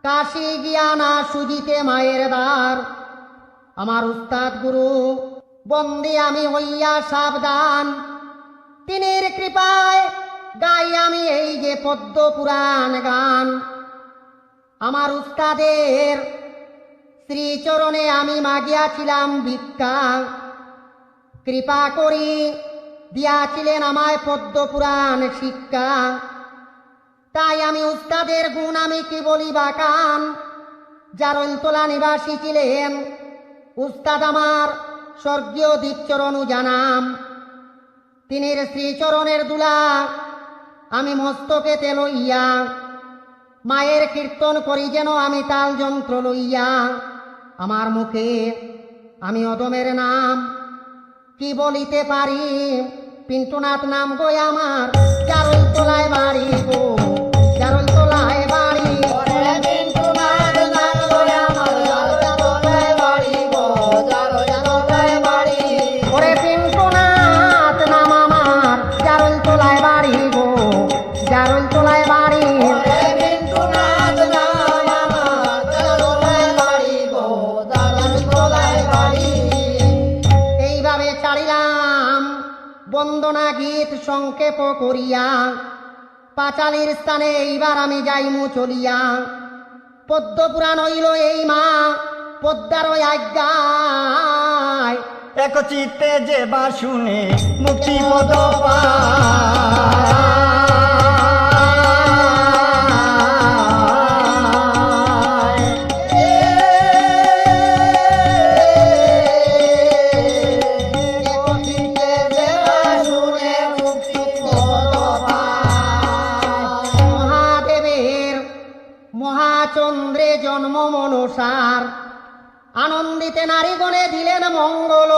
কাশি গিয়া না সুজিতে মায়ের দ্বার। আমার উস্তাদ গুরু বন্দি আমি হইয়া সাবধান, তিনির কৃপায় গাই আমি এই যে পদ্ম পুরাণ গান। আমার উস্তাদের শ্রীচরণে আমি মাগিয়াছিলাম ভিক্ষা, কৃপা করি দিয়াছিলেন আমায় পদ্ম পুরাণ শিক্ষা। তাই আমি উস্তাদের গুণ আমি কি বলিবা কান, জারলতলা নিবাসী ছিলেন উস্তাদ আমার স্বর্গীয় দীপচরণু জানাম। তিনির শ্রীচরণের দুলা আমি মস্তকেতে লইয়া, মায়ের কীর্তন করি যেন আমি তাল যন্ত্র লইয়া। আমার মুখে আমি অদমের নাম কি বলিতে পারি, পিন্টুনাথ নাম গো আমার, জারলতলায় বাড়ি গো, জারলতলায় বাড়ি। ওরে পিন্টুনাথ নাম আমার, জারলতলায় বাড়ি গো, জারলতলায় বাড়ি। এইভাবে ছাড়িলাম বন্দনা গীত সংক্ষেপ করিয়া, পাঁচালির স্থানে এইবার আমি যাইমু চলিয়া। পদ্ম পুরাণ হইল এই মা পদ্মার আজ্ঞায়, এক চিত্তে যে বা শুনে মুক্তি পদ মহাদেবের মহাচন্দ্রে জন্ম মনসার, আনন্দিতে নারীগণে দিলেন মঙ্গল।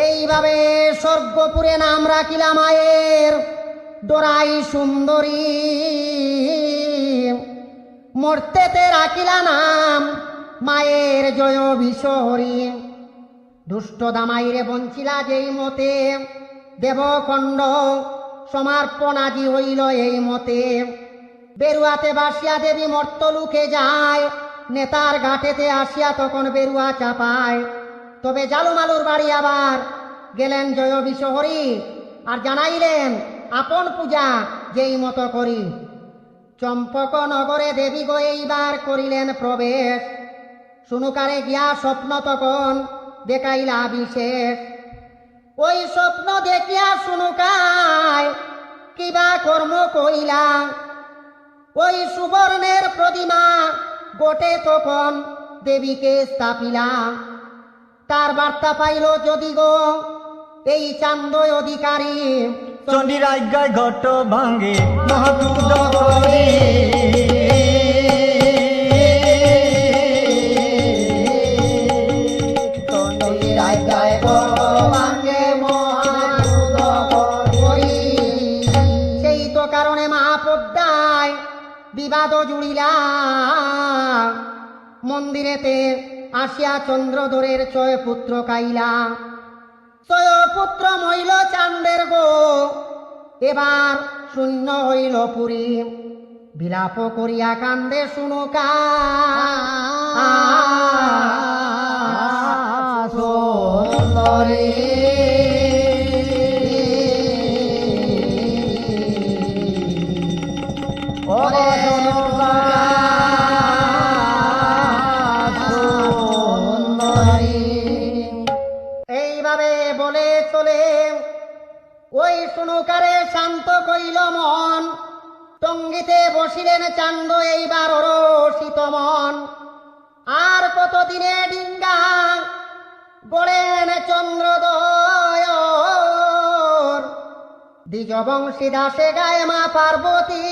এইভাবে স্বর্গপুরে নাম রাখিলা মায়ের ডোরাই সুন্দরী, মর্তেতে রাখিলা নাম মায়ের জয় বিশহরী। দুষ্ট দামাইরে বঞ্চিলা যেই মতে দেবখণ্ড সমার্পণ আজি হইল এই মতে। বেরুয়াতে বাসিয়া দেবী মর্তলুকে যায়, নেতার ঘাটেতে আসিয়া তখন বেরুয়া চাপায়। তবে জালুমালুর বাড়ি আবার গেলেন জয় বিশ্বহরি, আর জানাইলেন আপন পূজা যেই মতো করি। চম্পক নগরে দেবী গো এইবার করিলেন প্রবেশ, শুনুকারে গিয়া স্বপ্ন তখন দেখাইলা বিশেষ। ওই স্বপ্ন দেখিয়া শুনুকায় কিবা কর্ম কইলা, ওই সুবর্ণের প্রতিমা গোটে তখন দেবীকে স্থাপিলা। তার বার্তা পাইল যদি গো এই চান্দ অধিকারী, চণ্ডীর আজ্ঞায় ঘট ভাঙ্গে মহাক্রুদ্ধ করি। চণ্ডীর আজ্ঞায় ঘট ভাঙ্গে মহাক্রুদ্ধ করি। সেই তো কারণে মহাপদ্মায় বিবাদ জুড়িলা, মন্দিরেতে আসিয়া চন্দ্রধরের ছয় পুত্র কাইলা। ছয় পুত্র মইল চান্দের গো, এবার শূন্য হইল পুরী। বিলাপ করিয়া কান্দে শুনুকা সুন্দরী। এইভাবে বলে চলে ওই শুনুকারে শান্ত কইল মন, টঙ্গিতে বসিলেন চান্দ এইবার রসিত মন। আর কতদিনে ডিঙ্গা গড়েন চন্দ্রোদয়, দ্বিজবংশী দাসে গায়ে মা পার্বতী।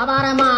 আবার মা